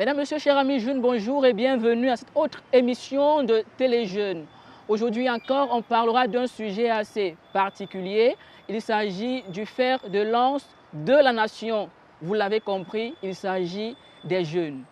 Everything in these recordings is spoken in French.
Mesdames, Messieurs, chers amis jeunes, bonjour et bienvenue à cette autre émission de Téléjeunes. Aujourd'hui encore, on parlera d'un sujet assez particulier. Il s'agit du fer de lance de la nation. Vous l'avez compris, il s'agit des jeunes.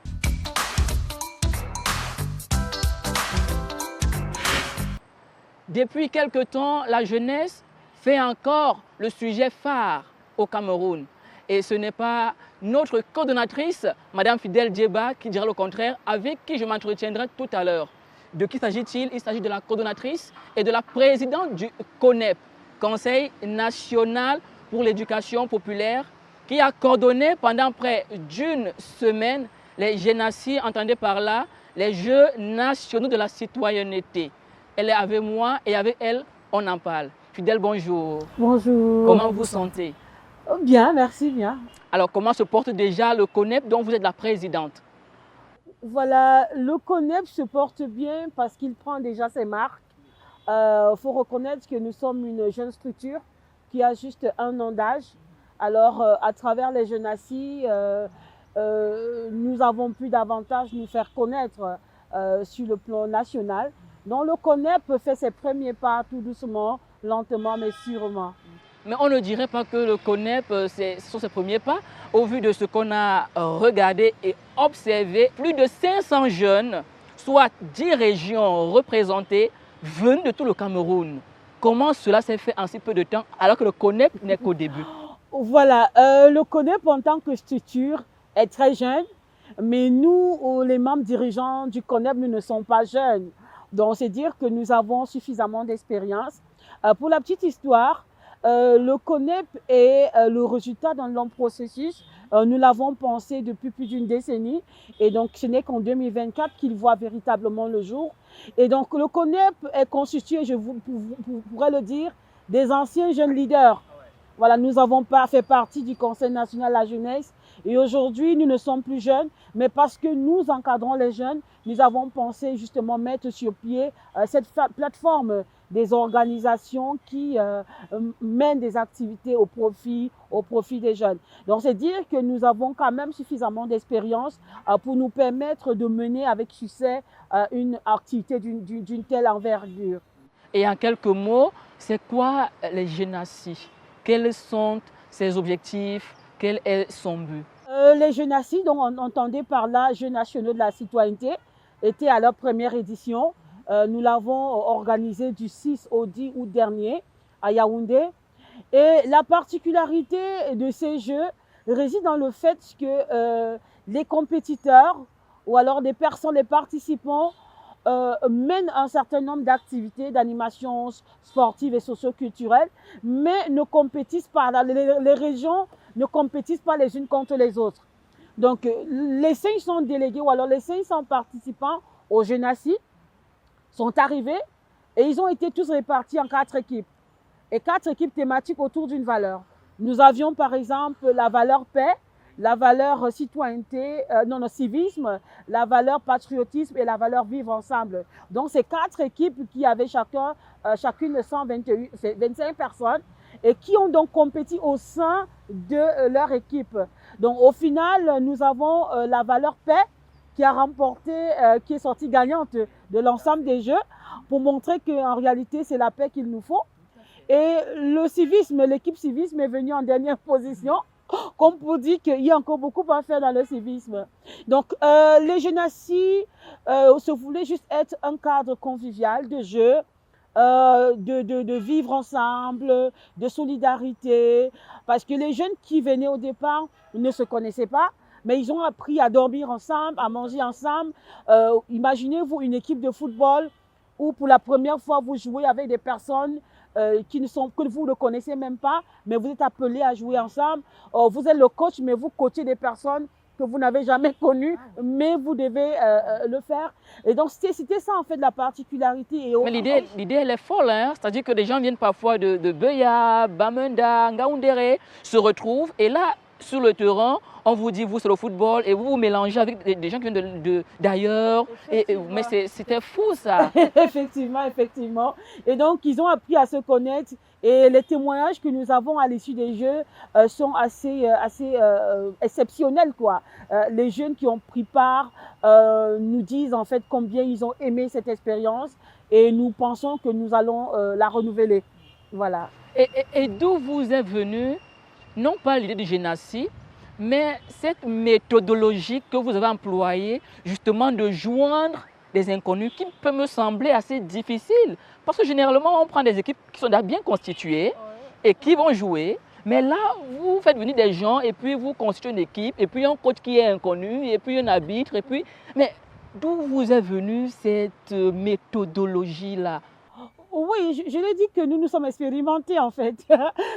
Depuis quelque temps, la jeunesse fait encore le sujet phare au Cameroun. Et ce n'est pas notre coordonnatrice, Madame Fidèle Djeba, qui dira le contraire, avec qui je m'entretiendrai tout à l'heure. De qui s'agit-il? Il s'agit de la coordonnatrice et de la présidente du CONEP, Conseil national pour l'éducation populaire, qui a coordonné pendant près d'une semaine les GENACI, entendez par là, les Jeux nationaux de la citoyenneté. Elle est avec moi et avec elle, on en parle. Fidèle, bonjour. Bonjour. Comment vous sentez? Bien, merci, bien. Alors, comment se porte déjà le CONEP dont vous êtes la présidente? Voilà, le CONEP se porte bien parce qu'il prend déjà ses marques. Faut reconnaître que nous sommes une jeune structure qui a juste un an d'âge. Alors, à travers les GENACI, nous avons pu davantage nous faire connaître sur le plan national. Donc, le CONEP fait ses premiers pas tout doucement, lentement, mais sûrement. Mais on ne dirait pas que le CONEP, ce sont ses premiers pas. Au vu de ce qu'on a regardé et observé, plus de 500 jeunes, soit 10 régions représentées, venus de tout le Cameroun. Comment cela s'est fait en si peu de temps alors que le CONEP n'est qu'au début? Voilà, le CONEP en tant que structure est très jeune, mais nous, les membres dirigeants du CONEP, nous ne sommes pas jeunes. Donc, c'est dire que nous avons suffisamment d'expérience. Pour la petite histoire, le CONEP est le résultat d'un long processus. Nous l'avons pensé depuis plus d'une décennie et donc ce n'est qu'en 2024 qu'il voit véritablement le jour. Et donc le CONEP est constitué, je pourrais le dire, des anciens jeunes leaders. Voilà, nous avons fait partie du Conseil national de la jeunesse et aujourd'hui nous ne sommes plus jeunes, mais parce que nous encadrons les jeunes, nous avons pensé justement mettre sur pied cette plateforme des organisations qui mènent des activités au profit des jeunes. Donc, c'est dire que nous avons quand même suffisamment d'expérience pour nous permettre de mener avec succès une activité d'une telle envergure. Et en quelques mots, c'est quoi les GENACI? Quels sont ses objectifs? Quel est son but? Les GENACI, dont on entendait par là Jeux nationaux de la citoyenneté, étaient à leur première édition. Nous l'avons organisé du 6 au 10 août dernier à Yaoundé. Et la particularité de ces jeux réside dans le fait que les compétiteurs ou alors des personnes, les participants mènent un certain nombre d'activités, d'animations sportives et socio-culturelles, mais ne compétissent pas. Les régions ne compétissent pas les unes contre les autres. Donc, les 500 délégués ou alors les 500 participants au GENACI sont arrivés et ils ont été tous répartis en 4 équipes. Et 4 équipes thématiques autour d'une valeur. Nous avions par exemple la valeur paix, la valeur citoyenneté, civisme, la valeur patriotisme et la valeur vivre ensemble. Donc, c'est 4 équipes qui avaient chacune 25 personnes et qui ont donc compétit au sein de leur équipe. Donc, au final, nous avons la valeur paix qui a remporté, qui est sortie gagnante de l'ensemble des jeux pour montrer qu'en réalité, c'est la paix qu'il nous faut. Et le civisme, l'équipe civisme est venue en dernière position, comme pour dire qu'il y a encore beaucoup à faire dans le civisme. Donc, les GENACI se voulaient juste être un cadre convivial de jeu, de vivre ensemble, de solidarité, parce que les jeunes qui venaient au départ ne se connaissaient pas, mais ils ont appris à dormir ensemble, à manger ensemble. Imaginez-vous une équipe de football où pour la première fois vous jouez avec des personnes que vous ne connaissez même pas, mais vous êtes appelés à jouer ensemble. Vous êtes le coach, mais vous coachez des personnes que vous n'avez jamais connues, mais vous devez le faire. Et donc, c'était ça en fait la particularité. Mais l'idée, elle est folle, hein? C'est-à-dire que des gens viennent parfois de Beya, Bamenda, Ngaoundéré, se retrouvent et là, sur le terrain, on vous dit, vous, c'est le football, et vous vous mélangez avec des gens qui viennent d'ailleurs. Mais c'était fou, ça. Effectivement, effectivement. Et donc, ils ont appris à se connaître. Et les témoignages que nous avons à l'issue des Jeux sont assez exceptionnels, quoi. Les jeunes qui ont pris part nous disent en fait combien ils ont aimé cette expérience et nous pensons que nous allons la renouveler. Voilà. Et d'où vous est venue, non pas l'idée du Génassi, mais cette méthodologie que vous avez employée justement de joindre des inconnus qui peut me sembler assez difficile. Parce que généralement, on prend des équipes qui sont déjà bien constituées et qui vont jouer. Mais là, vous faites venir des gens et puis vous constituez une équipe et puis un coach qui est inconnu et puis un arbitre. Et puis... Mais d'où vous est venue cette méthodologie-là? Oui, je l'ai dit que nous sommes expérimentés en fait.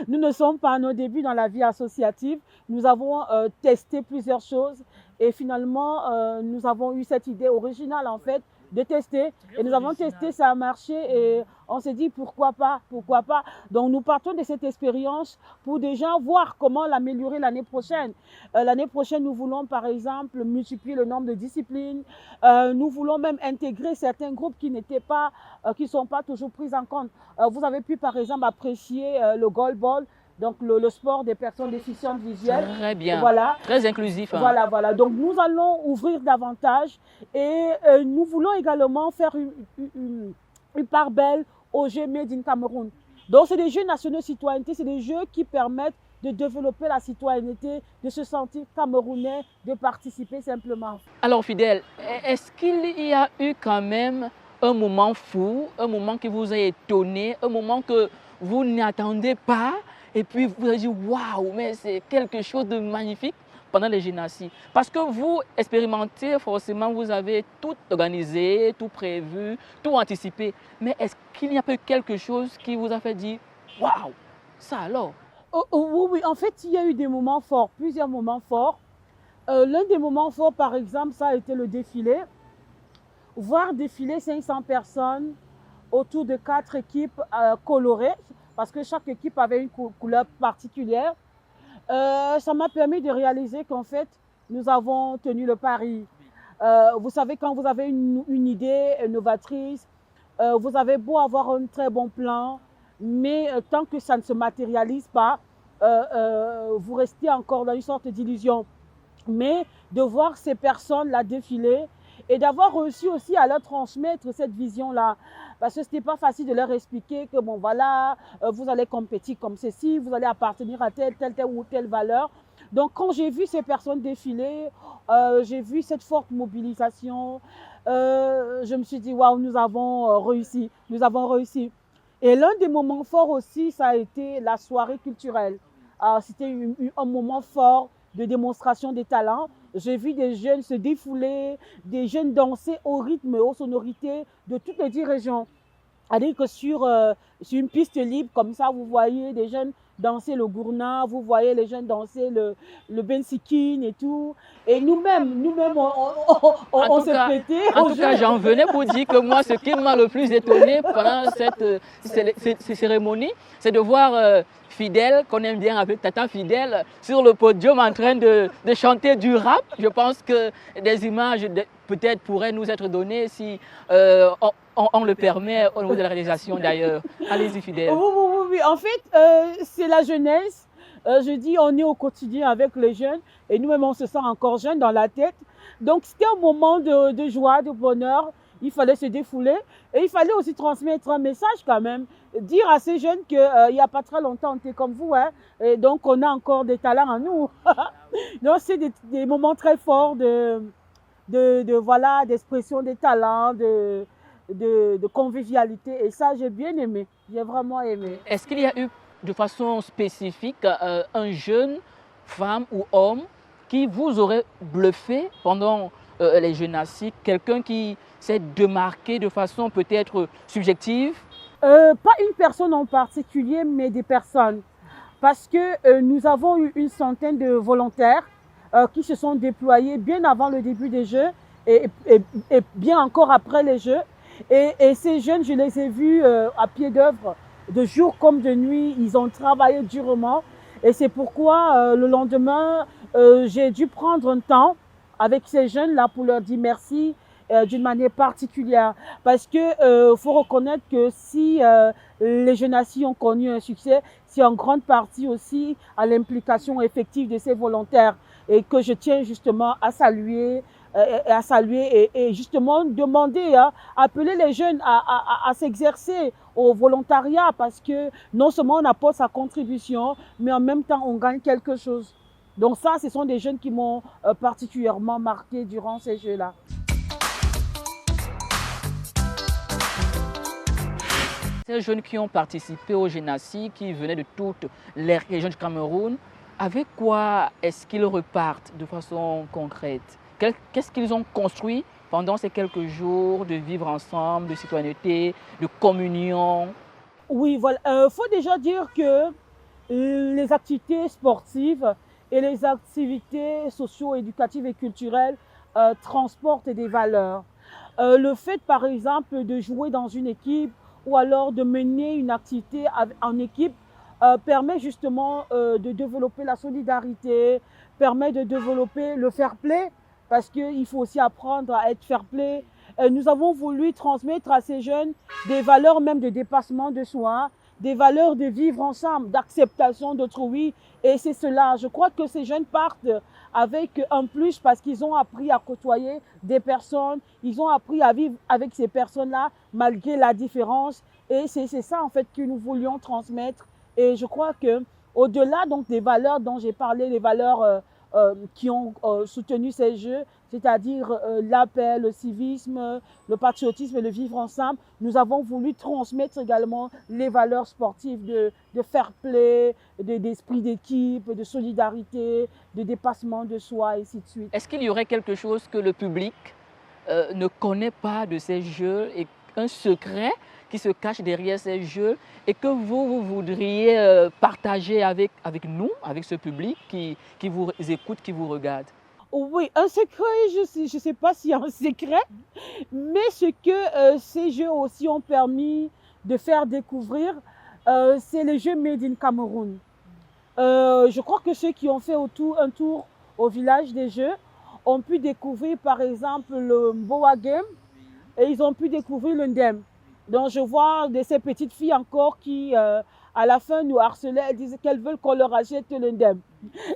Nous ne sommes pas à nos débuts dans la vie associative. Nous avons testé plusieurs choses et finalement, nous avons eu cette idée originale en fait de tester. Et nous avons testé, ça a marché et on s'est dit pourquoi pas, pourquoi pas. Donc nous partons de cette expérience pour déjà voir comment l'améliorer l'année prochaine. L'année prochaine, nous voulons par exemple multiplier le nombre de disciplines. Nous voulons même intégrer certains groupes qui n'étaient pas, qui ne sont pas toujours pris en compte. Vous avez pu par exemple apprécier le goalball. Donc, le sport des personnes déficientes visuelles. Très bien, voilà. Très inclusif. Hein. Voilà, voilà. Donc, nous allons ouvrir davantage et nous voulons également faire une part belle aux Jeux Made in Cameroun. Donc, c'est des Jeux nationaux citoyenneté, c'est des jeux qui permettent de développer la citoyenneté, de se sentir camerounais, de participer simplement. Alors, Fidèle, est-ce qu'il y a eu quand même un moment fou, un moment qui vous a étonné, un moment que vous n'attendez pas? Et puis vous avez dit, waouh, mais c'est quelque chose de magnifique pendant les Génassi. Parce que vous expérimentez, forcément, vous avez tout organisé, tout prévu, tout anticipé. Mais est-ce qu'il n'y a pas eu quelque chose qui vous a fait dire, waouh, ça alors? Oui, en fait, il y a eu des moments forts, plusieurs moments forts. L'un des moments forts, par exemple, ça a été le défilé. Voir défiler 500 personnes autour de 4 équipes colorées, parce que chaque équipe avait une couleur particulière. Ça m'a permis de réaliser qu'en fait, nous avons tenu le pari. Vous savez, quand vous avez une idée novatrice, vous avez beau avoir un très bon plan, mais tant que ça ne se matérialise pas, vous restez encore dans une sorte d'illusion. Mais de voir ces personnes-là défiler, et d'avoir réussi aussi à leur transmettre cette vision-là. Parce que ce n'était pas facile de leur expliquer que, bon, voilà, vous allez compétir comme ceci, vous allez appartenir à telle ou telle valeur. Donc, quand j'ai vu ces personnes défiler, j'ai vu cette forte mobilisation, je me suis dit, waouh, nous avons réussi, nous avons réussi. Et l'un des moments forts aussi, ça a été la soirée culturelle. C'était un moment fort de démonstration des talents. J'ai vu des jeunes se défouler, des jeunes danser au rythme et aux sonorités de toutes les 10 régions. C'est-à-dire que sur une piste libre, comme ça, vous voyez des jeunes danser le gourna, vous voyez les jeunes danser le bensikin et tout. Et nous-mêmes, on s'est pété. En tout cas, j'en venais pour dire que moi, ce qui m'a le plus étonné pendant cette cérémonie, c'est de voir Fidèle, qu'on aime bien appeler Tata Fidèle, sur le podium en train de chanter du rap. Je pense que des images peut-être pourraient nous être données si on le permet au niveau de la réalisation d'ailleurs. Allez-y Fidèle. Oui. En fait, c'est la jeunesse. Je dis, on est au quotidien avec les jeunes et nous-mêmes, on se sent encore jeunes dans la tête. Donc, c'était un moment de joie, de bonheur. Il fallait se défouler et il fallait aussi transmettre un message quand même. Dire à ces jeunes qu'il n'y a pas très longtemps, on était comme vous, hein, et donc on a encore des talents en nous. Donc, c'est des moments très forts voilà, d'expression des talents, de convivialité. Et ça, j'ai bien aimé. J'ai vraiment aimé. Est-ce qu'il y a eu de façon spécifique un jeune, femme ou homme, qui vous aurait bluffé pendant les Génassi, quelqu'un qui s'est démarqué de façon peut-être subjective? Pas une personne en particulier, mais des personnes. Parce que nous avons eu une centaine de volontaires qui se sont déployés bien avant le début des Jeux et bien encore après les Jeux. Et ces jeunes, je les ai vus à pied d'œuvre, de jour comme de nuit. Ils ont travaillé durement. Et c'est pourquoi le lendemain, j'ai dû prendre un temps avec ces jeunes-là pour leur dire merci d'une manière particulière. Parce que faut reconnaître que si les Jeunassi ont connu un succès, c'est en grande partie aussi à l'implication effective de ces volontaires et que je tiens justement à saluer et justement demander, appeler les jeunes à s'exercer au volontariat parce que non seulement on apporte sa contribution, mais en même temps on gagne quelque chose. Donc ça, ce sont des jeunes qui m'ont particulièrement marqué durant ces jeux-là. Ces jeunes qui ont participé au Jeunassi, qui venaient de toutes les régions du Cameroun, avec quoi est-ce qu'ils repartent de façon concrète? Qu'est-ce qu'ils ont construit pendant ces quelques jours de vivre ensemble, de citoyenneté, de communion? Oui, voilà. Faut déjà dire que les activités sportives et les activités socio-éducatives et culturelles transportent des valeurs. Le fait, par exemple, de jouer dans une équipe ou alors de mener une activité en équipe permet justement de développer la solidarité, permet de développer le fair play, parce qu'il faut aussi apprendre à être fair play. Nous avons voulu transmettre à ces jeunes des valeurs même de dépassement de soi, des valeurs de vivre ensemble, d'acceptation d'autrui. Et c'est cela. Je crois que ces jeunes partent avec un plus parce qu'ils ont appris à côtoyer des personnes, ils ont appris à vivre avec ces personnes-là malgré la différence. Et c'est ça en fait que nous voulions transmettre. Et je crois que au-delà donc des valeurs dont j'ai parlé, les valeurs qui ont soutenu ces jeux, c'est-à-dire la paix, le civisme, le patriotisme et le vivre ensemble, nous avons voulu transmettre également les valeurs sportives de fair play, d'esprit d'équipe, de solidarité, de dépassement de soi, et ainsi de suite. Est-ce qu'il y aurait quelque chose que le public ne connaît pas de ces jeux et un secret qui se cache derrière ces jeux et que vous voudriez partager avec nous, avec ce public qui vous écoute, qui vous regarde? Oui, un secret, je sais pas s'il y a un secret, mais ce que ces jeux aussi ont permis de faire découvrir, c'est les jeux Made in Cameroun. Je crois que ceux qui ont fait un tour au village des jeux ont pu découvrir par exemple le Boa Game et ils ont pu découvrir le Ndem. Donc je vois de ces petites filles encore qui à la fin nous harcelaient, elles disaient qu'elles veulent qu'on leur achète le Ndem.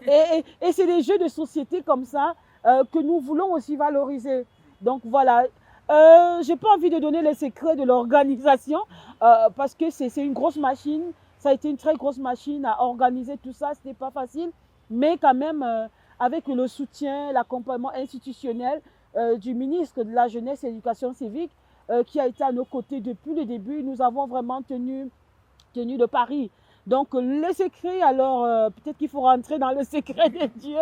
Et c'est des jeux de société comme ça que nous voulons aussi valoriser. Donc voilà, je n'ai pas envie de donner les secrets de l'organisation parce que c'est une grosse machine. Ça a été une très grosse machine à organiser tout ça, ce n'était pas facile. Mais quand même, avec le soutien, l'accompagnement institutionnel du ministre de la Jeunesse et de l'Éducation civique, qui a été à nos côtés depuis le début, nous avons vraiment tenu le pari. Donc le secret, alors peut-être qu'il faut rentrer dans le secret de Dieu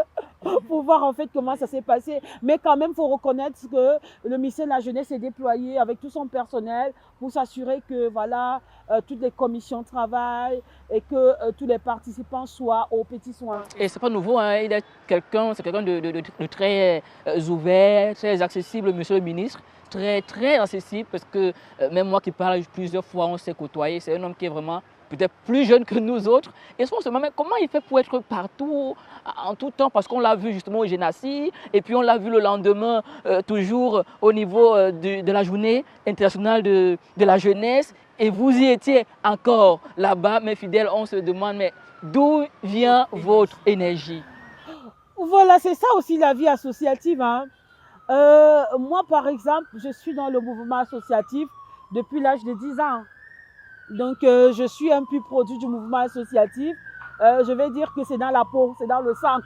pour voir en fait comment ça s'est passé. Mais quand même, il faut reconnaître que le ministère de la Jeunesse est déployé avec tout son personnel pour s'assurer que voilà, toutes les commissions travaillent et que tous les participants soient aux petits soins. Et c'est pas nouveau, hein, c'est quelqu'un de très ouvert, très accessible, monsieur le ministre. Très accessible parce que même moi qui parle plusieurs fois, on s'est côtoyé. C'est un homme qui est vraiment peut-être plus jeune que nous autres. Et on se demande comment il fait pour être partout, en tout temps, parce qu'on l'a vu justement au Jeunassi, et puis on l'a vu le lendemain, toujours au niveau de la journée internationale de la jeunesse. Et vous y étiez encore là-bas, mes fidèles, on se demande, mais d'où vient votre énergie? Voilà, c'est ça aussi la vie associative, hein. Moi, par exemple, je suis dans le mouvement associatif depuis l'âge de 10 ans. Donc, je suis un pur produit du mouvement associatif. Je vais dire que c'est dans la peau, c'est dans le sang.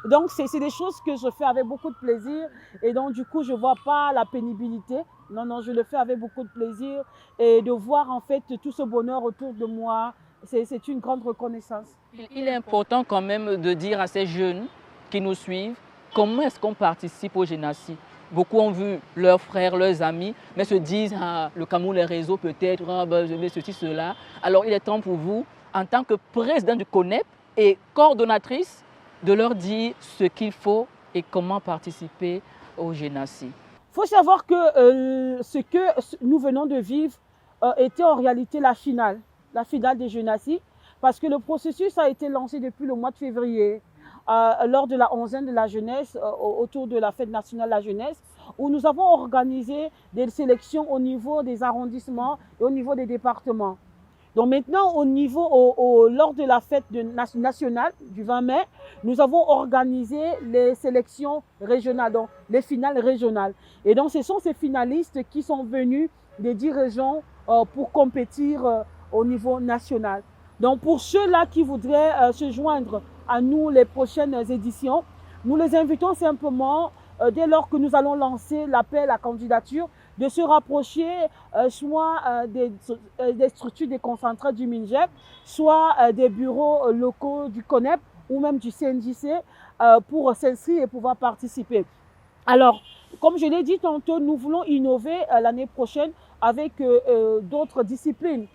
Donc, c'est des choses que je fais avec beaucoup de plaisir. Et donc, du coup, je ne vois pas la pénibilité. Non, non, je le fais avec beaucoup de plaisir. Et de voir, en fait, tout ce bonheur autour de moi, c'est une grande reconnaissance. Il est important quand même de dire à ces jeunes qui nous suivent, comment est-ce qu'on participe au Jeunassi? Beaucoup ont vu leurs frères, leurs amis, mais se disent, ah, le Cameroun, les réseaux peut-être, ah, ben, je mets ceci, cela. Alors il est temps pour vous, en tant que président du CONEP et coordonnatrice, de leur dire ce qu'il faut et comment participer au Jeunassi. Il faut savoir que ce que nous venons de vivre était en réalité la finale des Jeunassi. parce que le processus a été lancé depuis le mois de février, lors de la 11e de la jeunesse, autour de la fête nationale de la jeunesse, où nous avons organisé des sélections au niveau des arrondissements et au niveau des départements. Donc maintenant, lors de la fête nationale du 20 mai, nous avons organisé les sélections régionales, donc les finales régionales. Et donc ce sont ces finalistes qui sont venus des 10 régions pour compétir au niveau national. Donc pour ceux-là qui voudraient se joindre à nous les prochaines éditions, nous les invitons simplement, dès lors que nous allons lancer l'appel à candidature, de se rapprocher soit des structures déconcentrées du MINJEP, soit des bureaux locaux du CONEP ou même du CNJC pour s'inscrire et pouvoir participer. Alors, comme je l'ai dit tantôt, nous voulons innover l'année prochaine avec d'autres disciplines.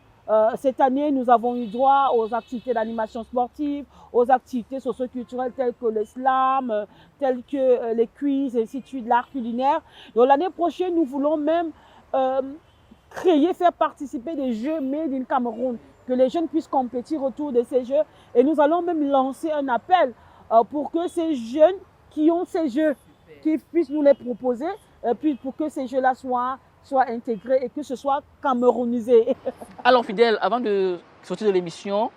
Cette année, nous avons eu droit aux activités d'animation sportive, aux activités socio-culturelles telles que le slam, telles que les quiz, et ainsi de suite, l'art culinaire. Donc l'année prochaine, nous voulons même faire participer des Jeux Made in Cameroun, que les jeunes puissent compétir autour de ces Jeux. Et nous allons même lancer un appel pour que ces jeunes qui ont ces Jeux, qui puissent nous les proposer, puis pour que ces Jeux-là soient intégrés et que ce soit camerounisé. Alors Fidèle, avant de sortir de l'émission,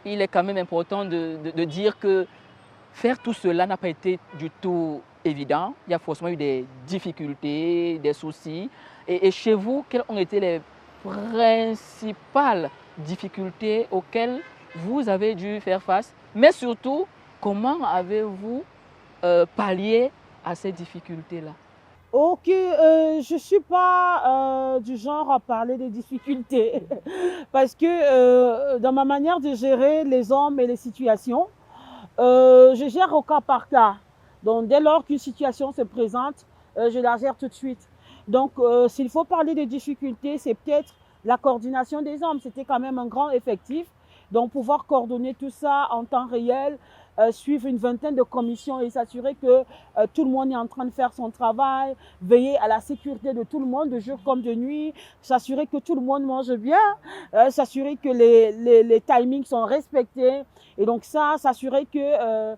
il est quand même important de dire que faire tout cela n'a pas été du tout évident. Il y a forcément eu des difficultés, des soucis. Et chez vous, quelles ont été les principales difficultés auxquelles vous avez dû faire face? Mais surtout, comment avez-vous pallié à ces difficultés-là? Ok, je ne suis pas du genre à parler des difficultés parce que dans ma manière de gérer les hommes et les situations, je gère au cas par cas. Donc dès lors qu'une situation se présente, je la gère tout de suite. Donc s'il faut parler des difficultés, c'est peut-être la coordination des hommes. C'était quand même un grand effectif. Donc pouvoir coordonner tout ça en temps réel, suivre une vingtaine de commissions et s'assurer que tout le monde est en train de faire son travail, veiller à la sécurité de tout le monde, de jour comme de nuit, s'assurer que tout le monde mange bien, s'assurer que les timings sont respectés. Et donc ça, s'assurer que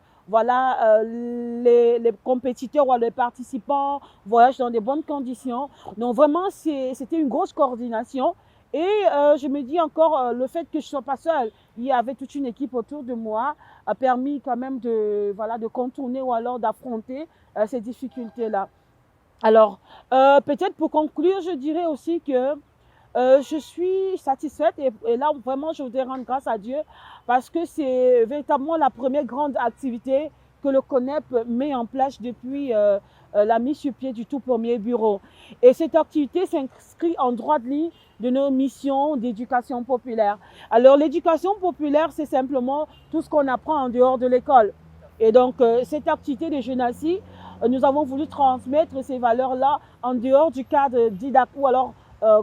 les compétiteurs ou les participants voyagent dans des bonnes conditions. Donc vraiment, c'était une grosse coordination. Et je me dis encore, le fait que je ne sois pas seule, il y avait toute une équipe autour de moi, a permis quand même de contourner ou alors d'affronter ces difficultés-là. Alors, peut-être pour conclure, je dirais aussi que je suis satisfaite et là, vraiment, je voudrais rendre grâce à Dieu parce que c'est véritablement la première grande activité que le CONEP met en place depuis la mise sur pied du tout premier bureau. Et cette activité s'inscrit en droite ligne de nos missions d'éducation populaire. Alors, l'éducation populaire, c'est simplement tout ce qu'on apprend en dehors de l'école. Et donc, cette activité de jeunassie, nous avons voulu transmettre ces valeurs-là en dehors du cadre didactique ou alors,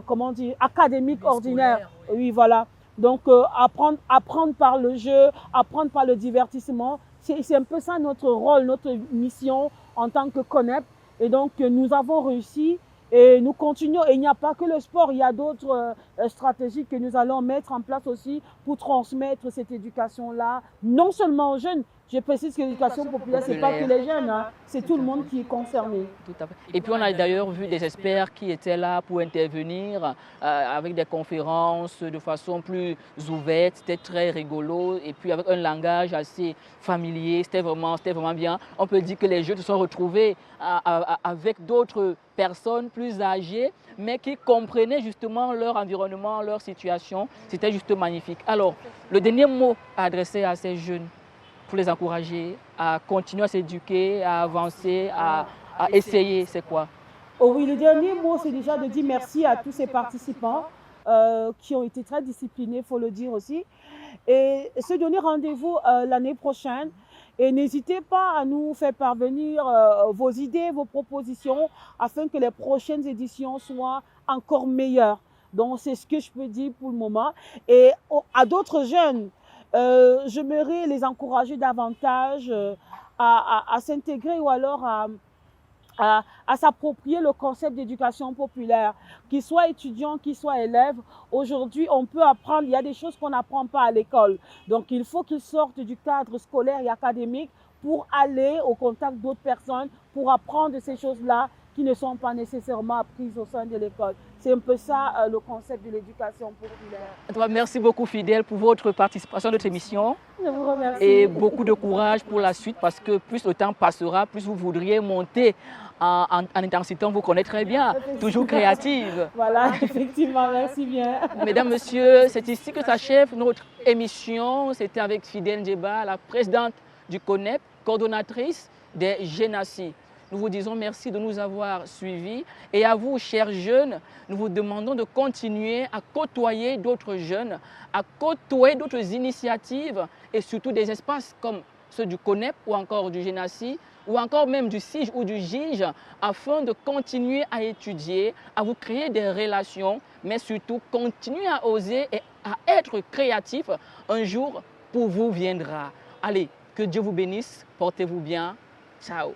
comment dire, académique ordinaire. Oui, voilà. Donc, apprendre par le jeu, apprendre par le divertissement, c'est un peu ça notre rôle, notre mission en tant que CONEP. Et donc, nous avons réussi et nous continuons. Et il n'y a pas que le sport, il y a d'autres stratégies que nous allons mettre en place aussi pour transmettre cette éducation-là, non seulement aux jeunes. Je précise que l'éducation populaire, ce n'est pas que les jeunes, hein, c'est tout le monde qui est concerné. Tout à fait. Et puis on a d'ailleurs vu des experts qui étaient là pour intervenir avec des conférences de façon plus ouverte, c'était très rigolo et puis avec un langage assez familier, c'était vraiment bien. On peut dire que les jeunes se sont retrouvés avec d'autres personnes plus âgées, mais qui comprenaient justement leur environnement, leur situation. C'était juste magnifique. Alors, le dernier mot à adresser à ces jeunes, pour les encourager à continuer à s'éduquer, à avancer, à essayer, c'est quoi? Oh oui, le dernier mot, c'est déjà de dire merci à tous ces participants qui ont été très disciplinés, il faut le dire aussi, et se donner rendez-vous l'année prochaine. Et n'hésitez pas à nous faire parvenir vos idées, vos propositions, afin que les prochaines éditions soient encore meilleures. Donc, c'est ce que je peux dire pour le moment. Et à d'autres jeunes, j'aimerais les encourager davantage à s'intégrer ou alors à à s'approprier le concept d'éducation populaire. Qu'ils soient étudiants, qu'ils soient élèves, aujourd'hui, on peut apprendre, il y a des choses qu'on n'apprend pas à l'école. Donc, il faut qu'ils sortent du cadre scolaire et académique pour aller au contact d'autres personnes, pour apprendre ces choses-là qui ne sont pas nécessairement apprises au sein de l'école. C'est un peu ça le concept de l'éducation populaire. Merci beaucoup Fidèle pour votre participation à notre émission. Je vous remercie. Et beaucoup de courage pour la suite parce que plus le temps passera, plus vous voudriez monter en intensité. On vous connaît très bien, toujours créative. Voilà, effectivement, merci bien. Mesdames, Messieurs, c'est ici que s'achève notre émission. C'était avec Fidèle Djeba, la présidente du CONEP, coordonnatrice des GENACI. Nous vous disons merci de nous avoir suivis et à vous, chers jeunes, nous vous demandons de continuer à côtoyer d'autres jeunes, à côtoyer d'autres initiatives et surtout des espaces comme ceux du CONEP ou encore du GENACI ou encore même du CIGE ou du GIGE afin de continuer à étudier, à vous créer des relations, mais surtout continuer à oser et à être créatif. Un jour, pour vous viendra. Allez, que Dieu vous bénisse, portez-vous bien. Ciao.